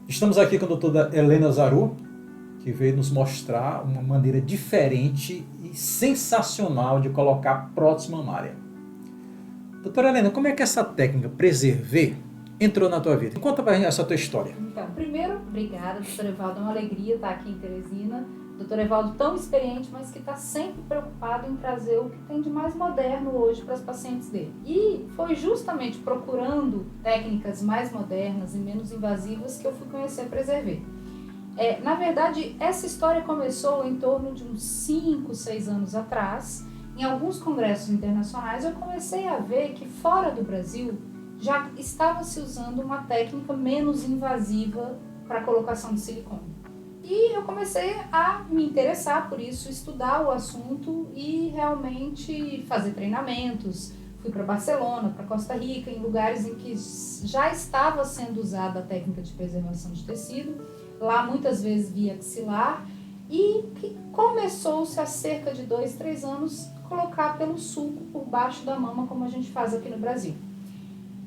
Estamos aqui com a doutora Helena Zaru, que veio nos mostrar uma maneira diferente e sensacional de colocar prótese mamária. Doutora Helena, como é que essa técnica Preserver entrou na tua vida? Conta pra gente essa tua história. Então, primeiro, obrigada, doutor Evaldo. É uma alegria estar aqui em Teresina. Doutor Evaldo tão experiente, mas que está sempre preocupado em trazer o que tem de mais moderno hoje para os pacientes dele. E foi justamente procurando técnicas mais modernas e menos invasivas que eu fui conhecer Preserver. Na verdade, essa história começou em torno de uns 5, 6 anos atrás. Em alguns congressos internacionais, eu comecei a ver que fora do Brasil já estava se usando uma técnica menos invasiva para a colocação de silicone. E eu comecei a me interessar por isso, estudar o assunto e realmente fazer treinamentos. Fui para Barcelona, para Costa Rica, em lugares em que já estava sendo usada a técnica de preservação de tecido, lá muitas vezes via axilar, e que começou-se há cerca de 2, 3 anos colocar pelo sulco por baixo da mama, como a gente faz aqui no Brasil.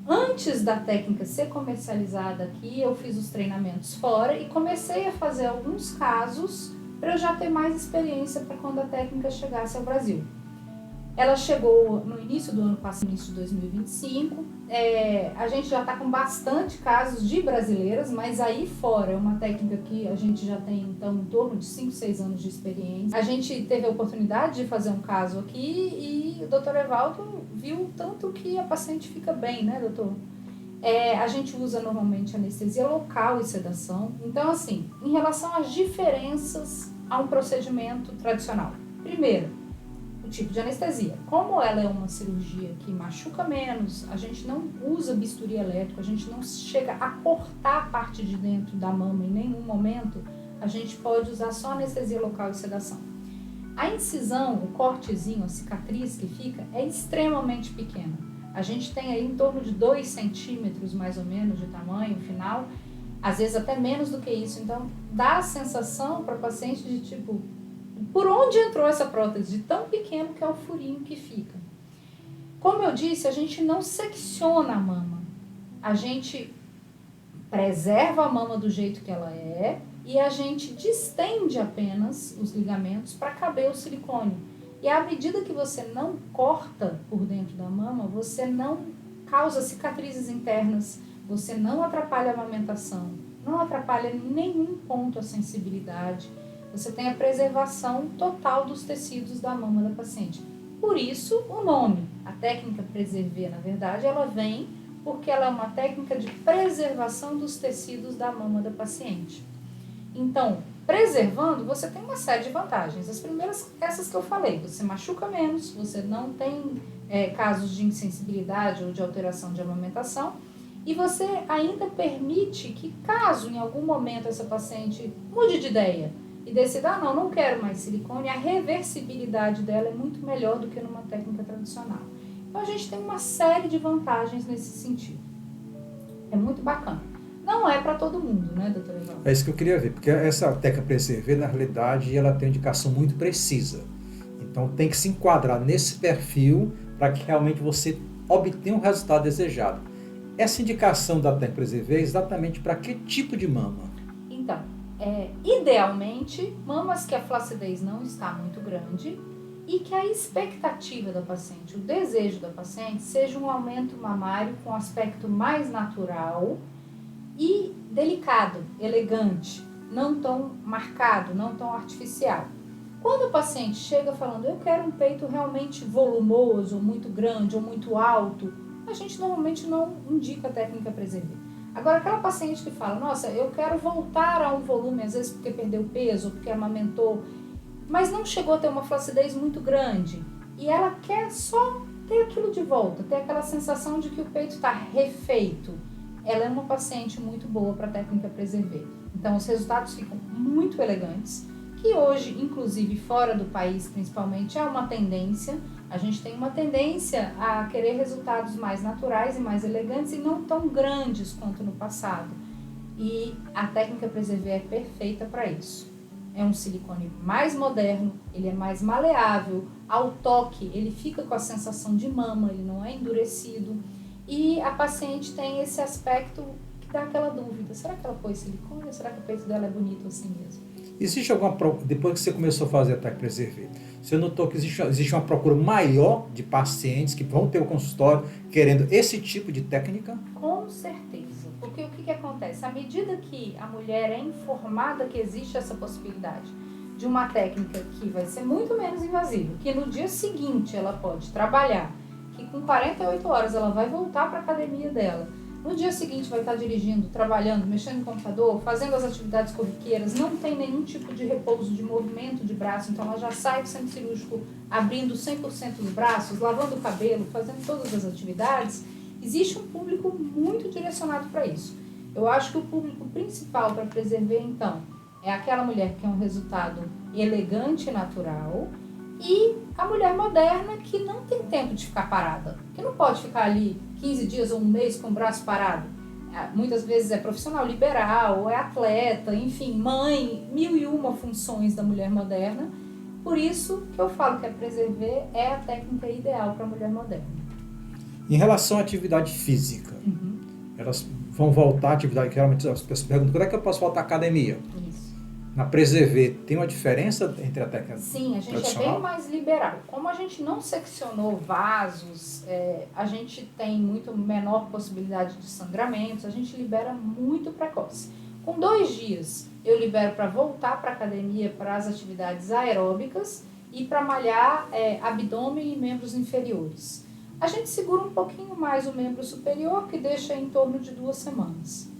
Antes da técnica ser comercializada aqui, eu fiz os treinamentos fora e comecei a fazer alguns casos para eu já ter mais experiência para quando a técnica chegasse ao Brasil. Ela chegou no início do ano passado, início de 2025. A gente já está com bastante casos de brasileiras, mas aí fora é uma técnica que a gente já tem então em torno de 5, 6 anos de experiência. A gente teve a oportunidade de fazer um caso aqui e o doutor Evaldo viu tanto que a paciente fica bem, né, doutor? A gente usa normalmente anestesia local e sedação. Então, assim, em relação às diferenças a um procedimento tradicional. Primeiro, o tipo de anestesia. Como ela é uma cirurgia que machuca menos, a gente não usa bisturi elétrico, a gente não chega a cortar a parte de dentro da mama em nenhum momento, a gente pode usar só anestesia local e sedação. A incisão, o cortezinho, a cicatriz que fica, é extremamente pequena. A gente tem aí em torno de 2 centímetros mais ou menos de tamanho final, às vezes até menos do que isso. Então dá a sensação para o paciente de tipo, por onde entrou essa prótese? De tão pequeno que é o furinho que fica. Como eu disse, a gente não secciona a mama. A gente preserva a mama do jeito que ela é e a gente distende apenas os ligamentos para caber o silicone. E à medida que você não corta por dentro da mama, você não causa cicatrizes internas, você não atrapalha a amamentação, não atrapalha em nenhum ponto a sensibilidade. Você tem a preservação total dos tecidos da mama da paciente. Por isso, o nome. A técnica Preserver, na verdade, ela vem porque ela é uma técnica de preservação dos tecidos da mama da paciente. Então, preservando, você tem uma série de vantagens. As primeiras, essas que eu falei, você machuca menos, você não tem casos de insensibilidade ou de alteração de amamentação, e você ainda permite que, caso em algum momento essa paciente mude de ideia, e decida, não quero mais silicone, a reversibilidade dela é muito melhor do que numa técnica tradicional. Então a gente tem uma série de vantagens nesse sentido. É muito bacana. Não é para todo mundo, né, doutora Evaldo? É isso que eu queria ver, porque essa técnica Preserver, na realidade, ela tem uma indicação muito precisa. Então tem que se enquadrar nesse perfil para que realmente você obtenha o resultado desejado. Essa indicação da técnica Preserver é exatamente para que tipo de mama? Então, idealmente, mamas que a flacidez não está muito grande e que a expectativa da paciente, o desejo da paciente, seja um aumento mamário com aspecto mais natural e delicado, elegante, não tão marcado, não tão artificial. Quando o paciente chega falando, eu quero um peito realmente volumoso, ou muito grande, ou muito alto, a gente normalmente não indica a técnica Preserver. Agora, aquela paciente que fala, nossa, eu quero voltar a um volume, às vezes porque perdeu peso, ou porque amamentou, mas não chegou a ter uma flacidez muito grande, e ela quer só ter aquilo de volta, ter aquela sensação de que o peito está refeito, ela é uma paciente muito boa para a técnica Preserver. Então, os resultados ficam muito elegantes, que hoje, inclusive fora do país principalmente, é uma tendência. A gente tem uma tendência a querer resultados mais naturais e mais elegantes e não tão grandes quanto no passado. E a técnica Preserver é perfeita para isso. É um silicone mais moderno, ele é mais maleável, ao toque ele fica com a sensação de mama, ele não é endurecido. E a paciente tem esse aspecto dá aquela dúvida, será que ela pôs silicone ou será que o peito dela é bonito assim mesmo? Existe depois que você começou a fazer a Tec Preservé, você notou que existe uma procura maior de pacientes que vão ter o consultório querendo esse tipo de técnica? Com certeza, porque o que acontece? À medida que a mulher é informada que existe essa possibilidade de uma técnica que vai ser muito menos invasiva, que no dia seguinte ela pode trabalhar, que com 48 horas ela vai voltar para a academia dela, no dia seguinte vai estar dirigindo, trabalhando, mexendo no computador, fazendo as atividades corriqueiras, não tem nenhum tipo de repouso, de movimento de braço, então ela já sai do centro cirúrgico abrindo 100% os braços, lavando o cabelo, fazendo todas as atividades. Existe um público muito direcionado para isso. Eu acho que o público principal para Preservé, então, é aquela mulher que quer um resultado elegante e natural, e a mulher moderna que não tem tempo de ficar parada, que não pode ficar ali 15 dias ou um mês com o braço parado. Muitas vezes é profissional liberal, ou é atleta, enfim, mãe, 1001 funções da mulher moderna. Por isso que eu falo que a Preservé é a técnica ideal para a mulher moderna. Em relação à atividade física, elas vão voltar à atividade, que geralmente as pessoas perguntam, quando é que eu posso voltar à academia? Isso. Na Preservé, tem uma diferença entre a técnica Sim, a gente tradicional? é bem mais liberal. Como a gente não seccionou vasos, a gente tem muito menor possibilidade de sangramentos, a gente libera muito precoce. Com 2 dias, eu libero para voltar para a academia, para as atividades aeróbicas e para malhar abdômen e membros inferiores. A gente segura um pouquinho mais o membro superior, que deixa em torno de 2 semanas.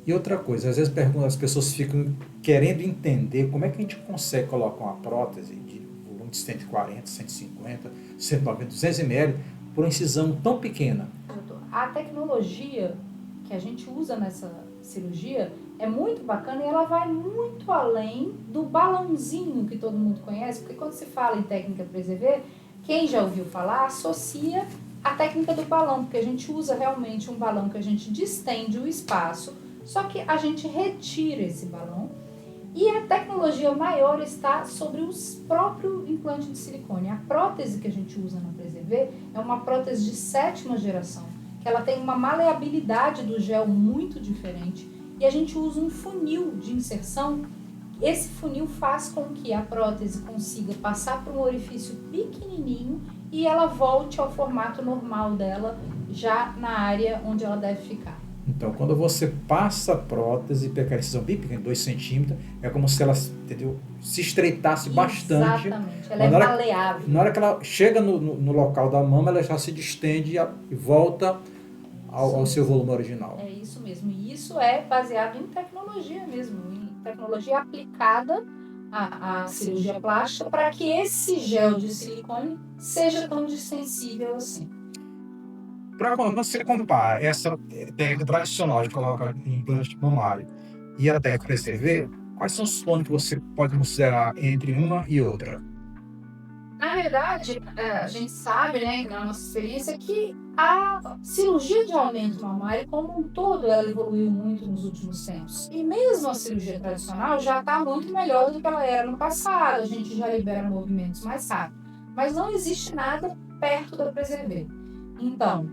E outra coisa, às vezes as pessoas ficam querendo entender como é que a gente consegue colocar uma prótese de volume de 140, 150, 190, 200 ml por uma incisão tão pequena. Doutor, a tecnologia que a gente usa nessa cirurgia é muito bacana e ela vai muito além do balãozinho que todo mundo conhece, porque quando se fala em técnica Preservé, quem já ouviu falar associa a técnica do balão, porque a gente usa realmente um balão que a gente distende o espaço, só que a gente retira esse balão e a tecnologia maior está sobre o próprio implante de silicone. A prótese que a gente usa na Preservé é uma prótese de 7ª geração, que ela tem uma maleabilidade do gel muito diferente e a gente usa um funil de inserção. Esse funil faz com que a prótese consiga passar por um orifício pequenininho e ela volte ao formato normal dela, já na área onde ela deve ficar. Então, quando você passa a prótese, pega a incisão bem pequena, 2 centímetros, é como se ela, entendeu, se estreitasse bastante. Exatamente, ela é maleável. Na hora que ela chega no local da mama, ela já se distende e volta ao seu volume original. É isso mesmo, e isso é baseado em tecnologia mesmo, em tecnologia aplicada à cirurgia plástica para que esse gel de silicone seja tão distensível assim. Para quando você compara essa técnica tradicional de colocar implante mamário e a técnica Preservé, quais são os pontos que você pode considerar entre uma e outra? Na verdade, a gente sabe, né, na nossa experiência, que a cirurgia de aumento mamário, como um todo, ela evoluiu muito nos últimos tempos. E mesmo a cirurgia tradicional já está muito melhor do que ela era no passado, a gente já libera movimentos mais rápido. Mas não existe nada perto da Preservé. Então,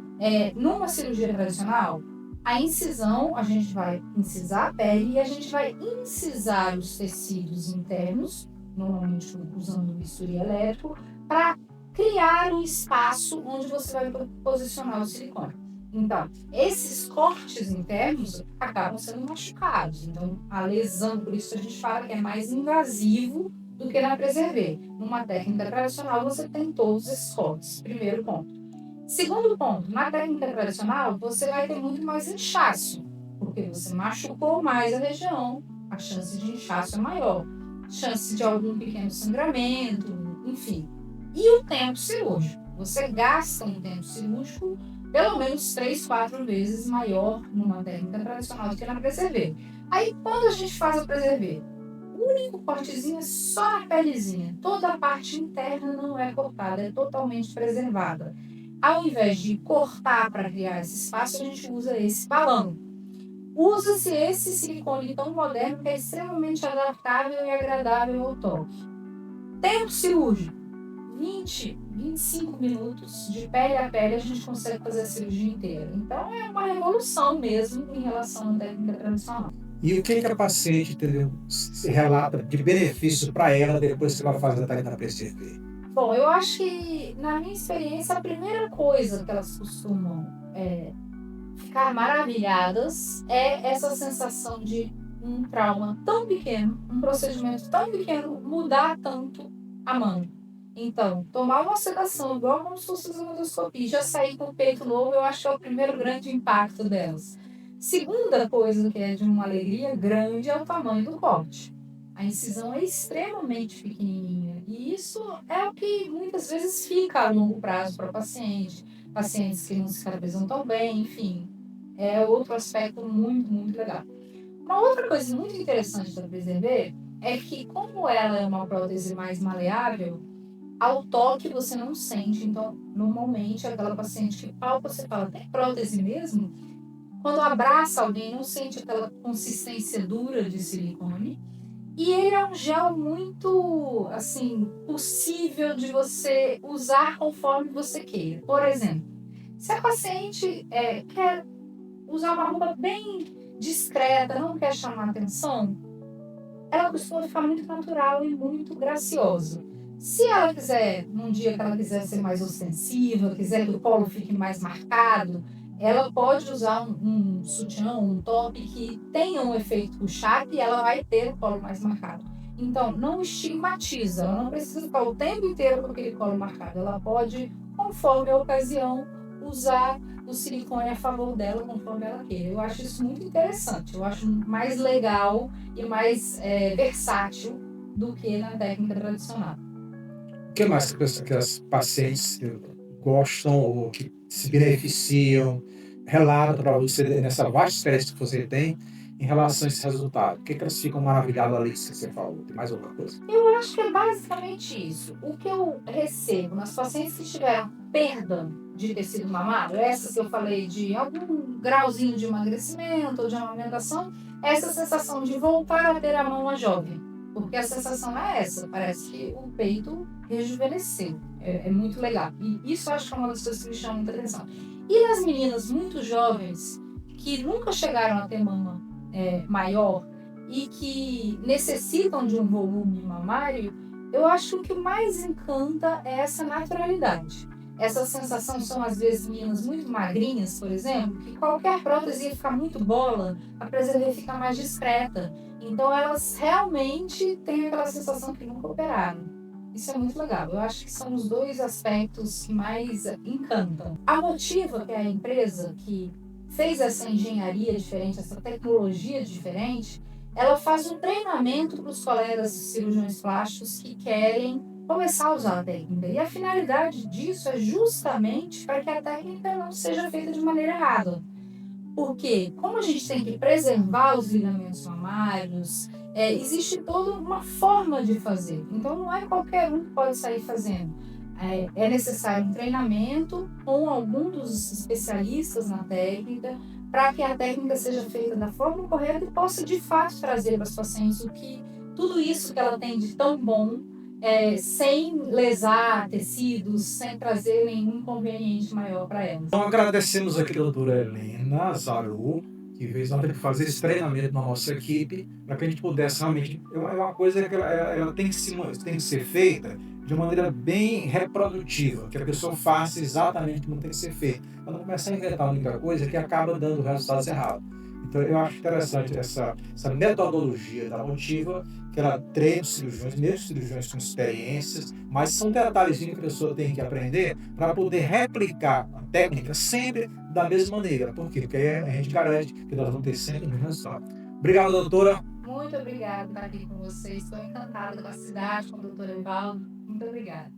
numa cirurgia tradicional, a incisão, a gente vai incisar a pele e a gente vai incisar os tecidos internos, normalmente usando o bisturi elétrico, para criar um espaço onde você vai posicionar o silicone. Então, esses cortes internos acabam sendo machucados. Então, a lesão, por isso a gente fala que é mais invasivo do que na Preservé. Numa técnica tradicional, você tem todos esses cortes. Primeiro ponto. Segundo ponto, na técnica tradicional, você vai ter muito mais inchaço, porque você machucou mais a região, a chance de inchaço é maior, chance de algum pequeno sangramento, enfim. E o tempo cirúrgico. Você gasta um tempo cirúrgico pelo menos 3, 4 vezes maior numa técnica tradicional do que na Preservé. Aí, quando a gente faz a Preservé, o único cortezinho é só a pelezinha. Toda a parte interna não é cortada, é totalmente preservada. Ao invés de cortar para criar esse espaço, a gente usa esse balão. Usa-se esse silicone tão moderno que é extremamente adaptável e agradável ao toque. Tempo cirúrgico, 20, 25 minutos de pele a pele a gente consegue fazer a cirurgia inteira. Então é uma revolução mesmo em relação à técnica tradicional. E o que a paciente, entendeu, relata de benefício para ela depois que ela faz a técnica PCV? Bom, eu acho que, na minha experiência, a primeira coisa que elas costumam ficar maravilhadas é essa sensação de um trauma tão pequeno, um procedimento tão pequeno, mudar tanto a mão. Então, tomar uma sedação igual como se fosse uma endoscopia e já sair com o peito novo, eu acho que é o primeiro grande impacto delas. Segunda coisa que é de uma alegria grande é o tamanho do corte. A incisão é extremamente pequenininha e isso é o que muitas vezes fica a longo prazo para o paciente, pacientes que não se cicatrizam tão bem, enfim, é outro aspecto muito, muito legal. Uma outra coisa muito interessante da PZV é que, como ela é uma prótese mais maleável, ao toque você não sente. Então, normalmente, aquela paciente que palpa, você fala, tem prótese mesmo? Quando abraça alguém, não sente aquela consistência dura de silicone. E ele é um gel muito, assim, possível de você usar conforme você queira. Por exemplo, se a paciente quer usar uma roupa bem discreta, não quer chamar atenção, ela costuma ficar muito natural e muito graciosa. Se ela quiser, num dia que ela quiser ser mais ostensiva, quiser que o colo fique mais marcado, ela pode usar um sutiã, um top que tenha um efeito push-up e ela vai ter o colo mais marcado. Então, não estigmatiza, ela não precisa ficar o tempo inteiro com aquele colo marcado. Ela pode, conforme a ocasião, usar o silicone a favor dela, conforme ela queira. Eu acho isso muito interessante, eu acho mais legal e mais versátil do que na técnica tradicional. O que mais que as pacientes gostam ou que se beneficiam, relatam para você nessa vasta experiência que você tem em relação a esse resultado? O que elas ficam maravilhadas ali que você falou? Tem mais alguma coisa? Eu acho que é basicamente isso. O que eu recebo nas pacientes que tiveram perda de tecido mamário, essas que eu falei de algum grauzinho de emagrecimento ou de amamentação, essa sensação de voltar a ter a mama jovem. Porque a sensação é essa, parece que o peito rejuvenesceu. É muito legal. E isso eu acho que é uma das coisas que me chama muita atenção. E nas meninas muito jovens, que nunca chegaram a ter mama maior e que necessitam de um volume mamário, eu acho que o que mais encanta é essa naturalidade. Essa sensação são, às vezes, meninas muito magrinhas, por exemplo, que qualquer prótese ia ficar muito bola, a PZV fica mais discreta. Então, elas realmente têm aquela sensação que nunca operaram. Isso é muito legal. Eu acho que são os dois aspectos que mais encantam. A Motiva, que é a empresa que fez essa engenharia diferente, essa tecnologia diferente, ela faz um treinamento para os colegas cirurgiões plásticos que querem começar a usar a técnica. E a finalidade disso é justamente para que a técnica não seja feita de maneira errada. Porque, como a gente tem que preservar os ligamentos mamários, existe toda uma forma de fazer. Então, não é qualquer um que pode sair fazendo. É necessário um treinamento com algum dos especialistas na técnica, para que a técnica seja feita da forma correta e possa, de fato, trazer para os pacientes tudo isso que ela tem de tão bom, sem lesar tecidos, sem trazer nenhum inconveniente maior para elas. Então, agradecemos aqui a doutora Helena Zaru, que fez fazer esse treinamento na nossa equipe, para que a gente pudesse realmente... É uma coisa que ela tem que ser feita de maneira bem reprodutiva, que a pessoa faça exatamente como tem que ser feito, para não começar a inventar a única coisa que acaba dando resultados errados. Então, eu acho interessante essa metodologia da Motiva, que ela treina os cirurgiões, mesmo cirurgiões com experiências, mas são detalhezinhos que a pessoa tem que aprender para poder replicar a técnica sempre da mesma maneira. Por quê? Porque aí a gente garante que nós vamos ter sempre o mesmo resultado. Obrigado, doutora. Muito obrigada por estar aqui com vocês. Estou encantada com a cidade, com o doutor Evaldo. Muito obrigada.